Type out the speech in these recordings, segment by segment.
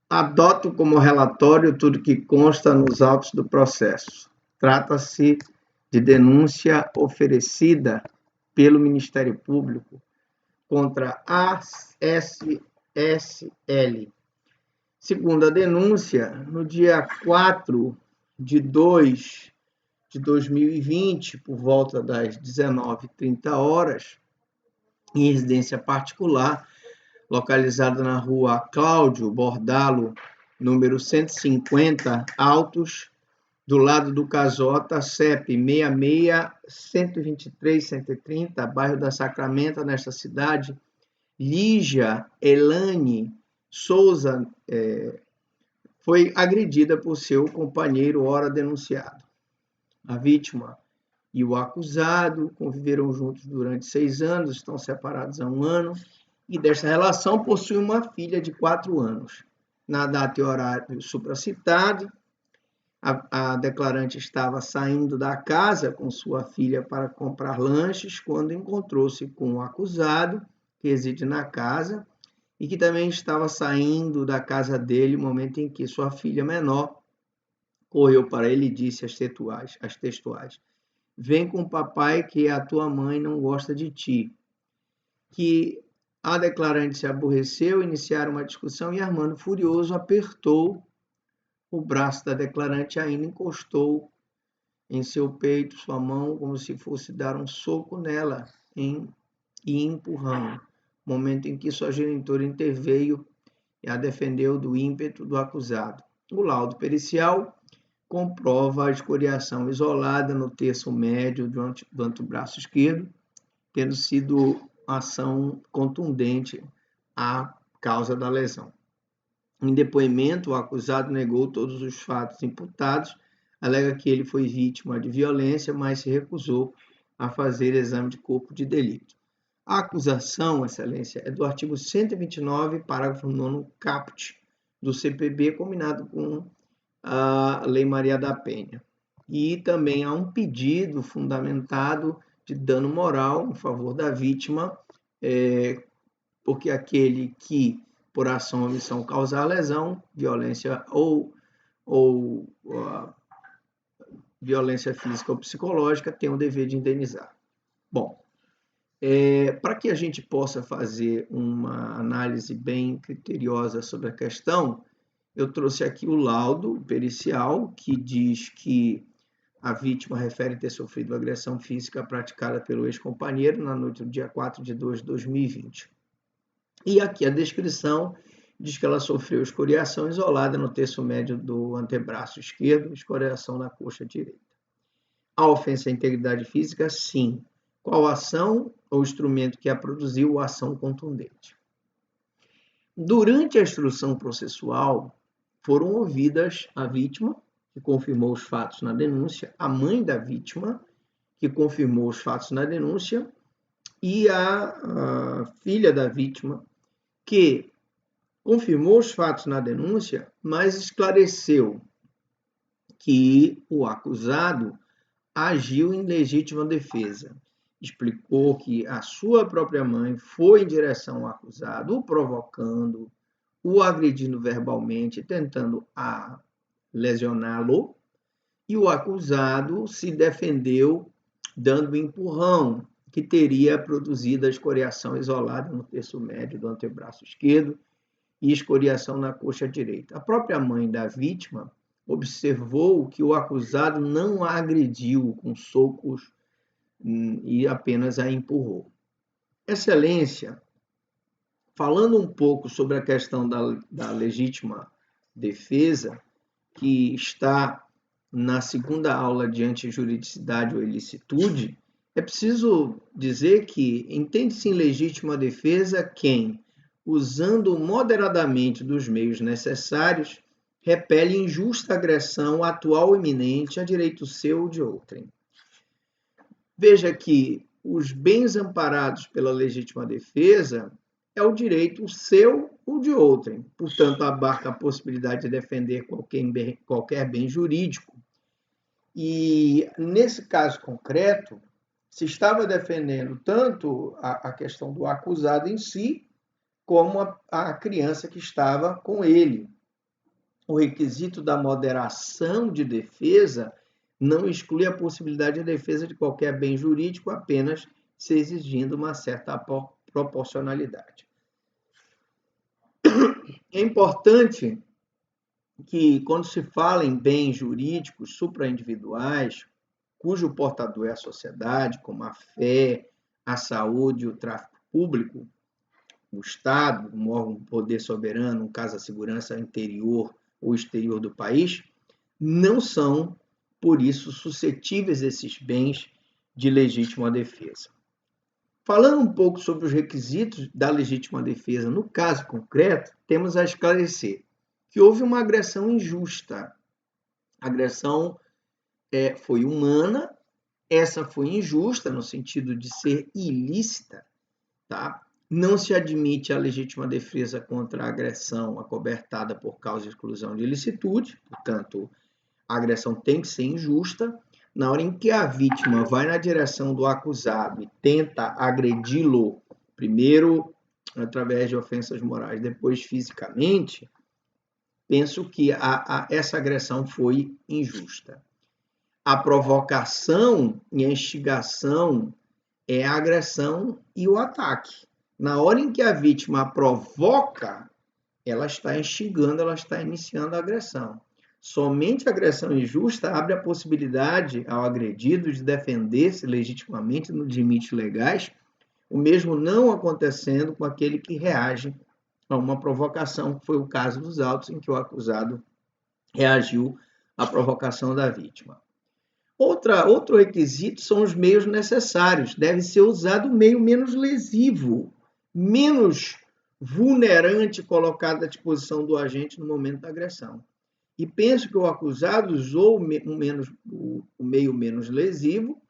Adoto como relatório tudo que consta nos autos do processo. Trata-se de denúncia oferecida pelo Ministério Público contra a SSL. Segundo a denúncia, no dia 4 de 2 de 2020, por volta das 19h30, em residência particular, localizada na rua Cláudio Bordalo, número 150, Altos, do lado do Casota, CEP 66-123-130, bairro da Sacramento, nesta cidade, Lígia Elane Souza foi agredida por seu companheiro, ora denunciado. A vítima e o acusado conviveram juntos durante 6 anos, estão separados há 1 ano, e desta relação possui uma filha de 4 anos. Na data e horário supracitado, a declarante estava saindo da casa com sua filha para comprar lanches, quando encontrou-se com o acusado, que reside na casa, e que também estava saindo da casa dele no momento em que sua filha menor correu para ele e disse as textuais: "Vem com o papai que a tua mãe não gosta de ti." Que a declarante se aborreceu, iniciaram uma discussão e Armando, furioso, apertou o braço da declarante, ainda encostou em seu peito sua mão, como se fosse dar um soco nela, e empurrando. Momento em que sua genitora interveio e a defendeu do ímpeto do acusado. O laudo pericial comprova a escoriação isolada no terço médio do antebraço esquerdo, tendo sido ação contundente à causa da lesão. Em depoimento, o acusado negou todos os fatos imputados, alega que ele foi vítima de violência, mas se recusou a fazer exame de corpo de delito. A acusação, Excelência, é do artigo 129, parágrafo 9º, caput, do CPB, combinado com a Lei Maria da Penha. E também há um pedido fundamentado de dano moral em favor da vítima, porque aquele que, por ação ou omissão, causar lesão, violência ou violência física ou psicológica, tem o dever de indenizar. Bom, para que a gente possa fazer uma análise bem criteriosa sobre a questão, eu trouxe aqui o laudo pericial, que diz que a vítima refere ter sofrido agressão física praticada pelo ex-companheiro na noite do dia 4 de 2 de 2020. E aqui a descrição diz que ela sofreu escoriação isolada no terço médio do antebraço esquerdo, escoriação na coxa direita. A ofensa à integridade física, sim. Qual ação ou instrumento que a produziu, ação contundente. Durante a instrução processual, foram ouvidas a vítima, que confirmou os fatos na denúncia, a mãe da vítima, que confirmou os fatos na denúncia, e a filha da vítima, que confirmou os fatos na denúncia, mas esclareceu que o acusado agiu em legítima defesa. Explicou que a sua própria mãe foi em direção ao acusado, o provocando, o agredindo verbalmente, tentando lesioná-lo, e o acusado se defendeu dando um empurrão, que teria produzido a escoriação isolada no terço médio do antebraço esquerdo e escoriação na coxa direita. A própria mãe da vítima observou que o acusado não a agrediu com socos e apenas a empurrou. Excelência, falando um pouco sobre a questão da legítima defesa, que está na segunda aula de antijuridicidade ou ilicitude, é preciso dizer que entende-se em legítima defesa quem, usando moderadamente dos meios necessários, repele injusta agressão atual ou iminente a direito seu ou de outrem. Veja que os bens amparados pela legítima defesa é o direito seu ou de outrem. Portanto, abarca a possibilidade de defender qualquer bem jurídico. E, nesse caso concreto, se estava defendendo tanto a questão do acusado em si, como a criança que estava com ele. o requisito da moderação de defesa não exclui a possibilidade de defesa de qualquer bem jurídico, apenas se exigindo uma certa proporcionalidade. É importante que, quando se fala em bens jurídicos supraindividuais, cujo portador é a sociedade, como a fé, a saúde e o tráfico público, o Estado, um órgão de poder soberano, no caso a segurança interior ou exterior do país, não são, por isso, suscetíveis esses bens de legítima defesa. Falando um pouco sobre os requisitos da legítima defesa, no caso concreto, temos a esclarecer que houve uma agressão injusta. A agressão foi humana, essa foi injusta no sentido de ser ilícita, tá? Não se admite a legítima defesa contra a agressão acobertada por causa de exclusão de ilicitude, portanto, a agressão tem que ser injusta. Na hora em que a vítima vai na direção do acusado e tenta agredi-lo, primeiro através de ofensas morais, depois fisicamente, penso que essa agressão foi injusta. A provocação e a instigação é a agressão e o ataque. Na hora em que a vítima provoca, ela está instigando, ela está iniciando a agressão. Somente a agressão injusta abre a possibilidade ao agredido de defender-se legitimamente nos limites legais, o mesmo não acontecendo com aquele que reage a uma provocação, que foi o caso dos autos em que o acusado reagiu à provocação da vítima. Outro requisito são os meios necessários. Deve ser usado o meio menos lesivo, menos vulnerante colocado à disposição do agente no momento da agressão. E penso que o acusado usou o meio menos lesivo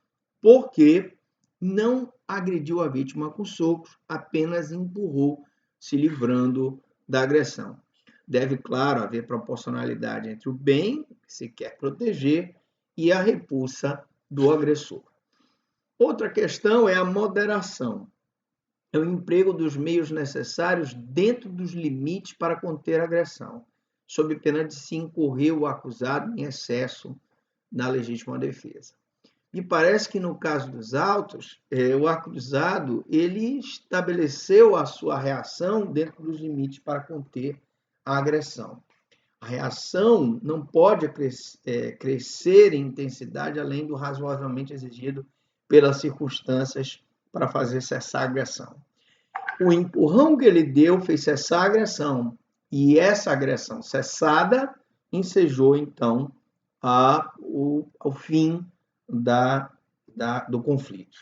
porque não agrediu a vítima com socos, apenas empurrou, se livrando da agressão. Deve, claro, haver proporcionalidade entre o bem que se quer proteger e a repulsa do agressor. Outra questão é a moderação. É o emprego dos meios necessários dentro dos limites para conter a agressão, sob pena de se incorrer o acusado em excesso na legítima defesa. Me parece que no caso dos autos, o acusado ele estabeleceu a sua reação dentro dos limites para conter a agressão. A reação não pode crescer em intensidade além do razoavelmente exigido pelas circunstâncias para fazer cessar a agressão. O empurrão que ele deu fez cessar a agressão, e essa agressão cessada ensejou, então, o fim do conflito.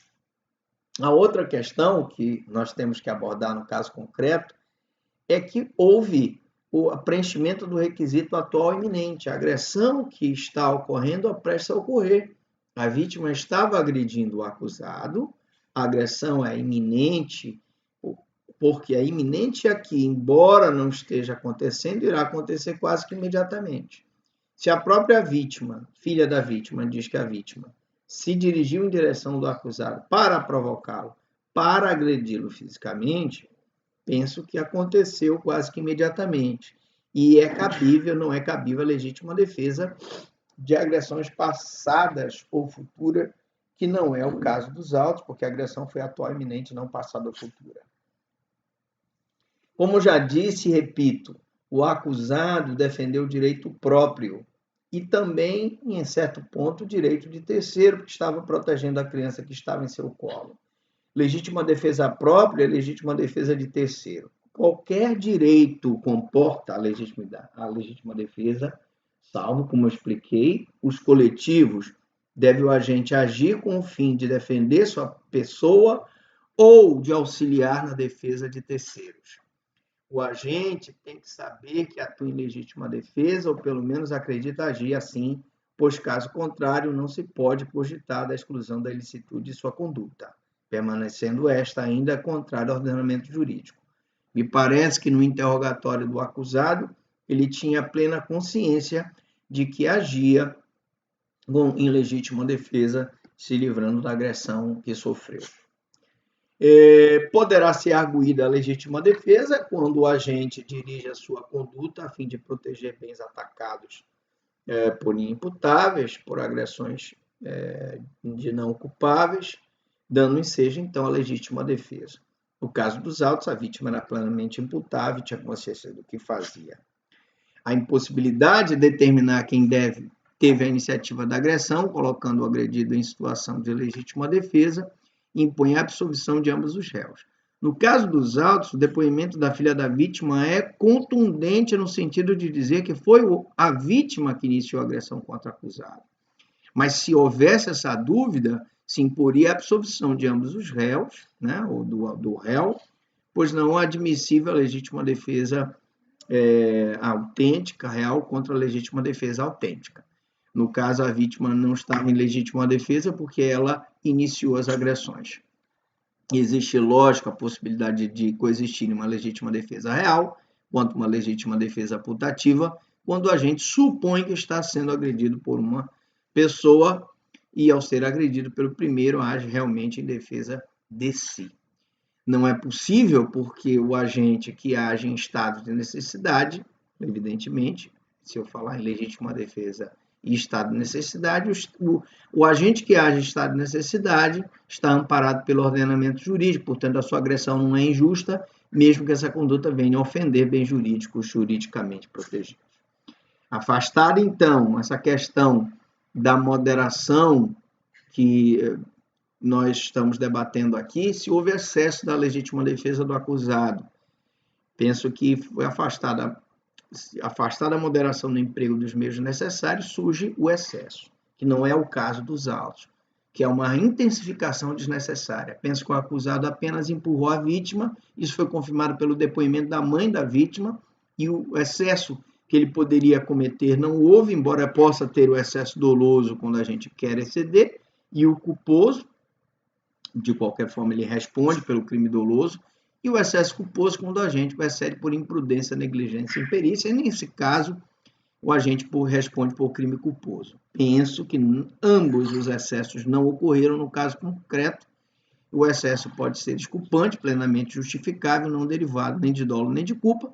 A outra questão que nós temos que abordar no caso concreto é que houve o preenchimento do requisito atual iminente. A agressão que está ocorrendo apressa a ocorrer. A vítima estava agredindo o acusado, a agressão é iminente, porque é iminente aqui, embora não esteja acontecendo, irá acontecer quase que imediatamente. Se a própria vítima, filha da vítima, diz que a vítima se dirigiu em direção do acusado para provocá-lo, para agredi-lo fisicamente, penso que aconteceu quase que imediatamente. E é cabível, não é cabível a legítima defesa de agressões passadas ou futuras, que não é o caso dos autos, porque a agressão foi atual e iminente, não passada ou futura. Como já disse e repito, o acusado defendeu o direito próprio e também, em certo ponto, o direito de terceiro, que estava protegendo a criança que estava em seu colo. Legítima defesa própria é legítima defesa de terceiro. Qualquer direito comporta a legítima defesa, salvo, como eu expliquei, os coletivos. Deve o agente agir com o fim de defender sua pessoa ou de auxiliar na defesa de terceiros. O agente tem que saber que atua em legítima defesa, ou pelo menos acredita agir assim, pois, caso contrário, não se pode cogitar da exclusão da ilicitude de sua conduta, permanecendo esta ainda contrária ao ordenamento jurídico. Me parece que no interrogatório do acusado, ele tinha plena consciência de que agia em legítima defesa, se livrando da agressão que sofreu. Poderá ser arguída a legítima defesa quando o agente dirige a sua conduta a fim de proteger bens atacados por inimputáveis, por agressões de não culpáveis, dando ensejo, então, a legítima defesa. No caso dos autos, a vítima era plenamente imputável e tinha consciência do que fazia. A impossibilidade de determinar quem teve a iniciativa da agressão, colocando o agredido em situação de legítima defesa, impõe a absolvição de ambos os réus. No caso dos autos, o depoimento da filha da vítima é contundente no sentido de dizer que foi a vítima que iniciou a agressão contra o acusado. Mas se houvesse essa dúvida, se imporia a absolvição de ambos os réus, né, ou do réu, pois não é admissível a legítima defesa autêntica, real, contra a legítima defesa autêntica. No caso, a vítima não estava em legítima defesa porque ela iniciou as agressões. Existe, lógico, a possibilidade de coexistir uma legítima defesa real quanto uma legítima defesa putativa, quando a gente supõe que está sendo agredido por uma pessoa e, ao ser agredido pelo primeiro, age realmente em defesa de si. Não é possível porque o agente que age em estado de necessidade, evidentemente, se eu falar em legítima defesa e estado de necessidade, o agente que age em estado de necessidade está amparado pelo ordenamento jurídico, portanto, a sua agressão não é injusta, mesmo que essa conduta venha a ofender bens jurídicos juridicamente protegidos. Afastada, então, essa questão da moderação que nós estamos debatendo aqui, se houve excesso da legítima defesa do acusado. Penso que foi afastada a moderação no emprego dos meios necessários, surge o excesso, que não é o caso dos autos, que é uma intensificação desnecessária. Penso que o acusado apenas empurrou a vítima, isso foi confirmado pelo depoimento da mãe da vítima, e o excesso que ele poderia cometer não houve, embora possa ter o excesso doloso quando a gente quer exceder, e o culposo, de qualquer forma, ele responde pelo crime doloso, e o excesso culposo quando o agente excede por imprudência, negligência e imperícia, e nesse caso, o agente responde por crime culposo. Penso que ambos os excessos não ocorreram no caso concreto. O excesso pode ser desculpante, plenamente justificável, não derivado nem de dolo nem de culpa,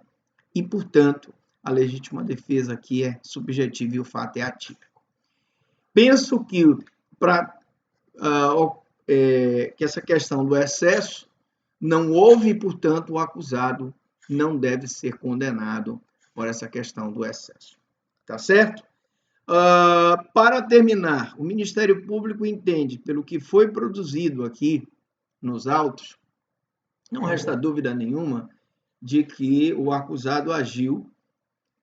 e, portanto, a legítima defesa aqui é subjetiva e o fato é atípico. Penso que para que essa questão do excesso não houve, portanto, o acusado não deve ser condenado por essa questão do excesso. Tá certo? Para terminar, o Ministério Público entende, pelo que foi produzido aqui nos autos, não resta dúvida nenhuma de que o acusado agiu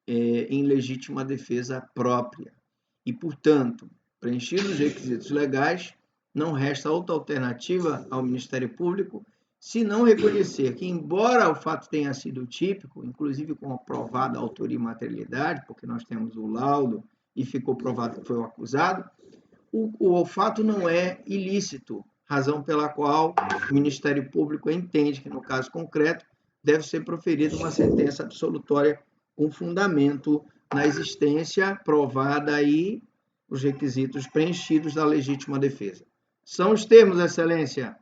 em legítima defesa própria e, portanto, preenchidos os requisitos legais, não resta outra alternativa ao Ministério Público se não reconhecer que, embora o fato tenha sido típico, inclusive com a provada autoria e materialidade, porque nós temos o laudo e ficou provado que foi o acusado, o fato não é ilícito, razão pela qual o Ministério Público entende que, no caso concreto, deve ser proferida uma sentença absolutória com fundamento na existência provada e os requisitos preenchidos da legítima defesa. São os termos, Excelência.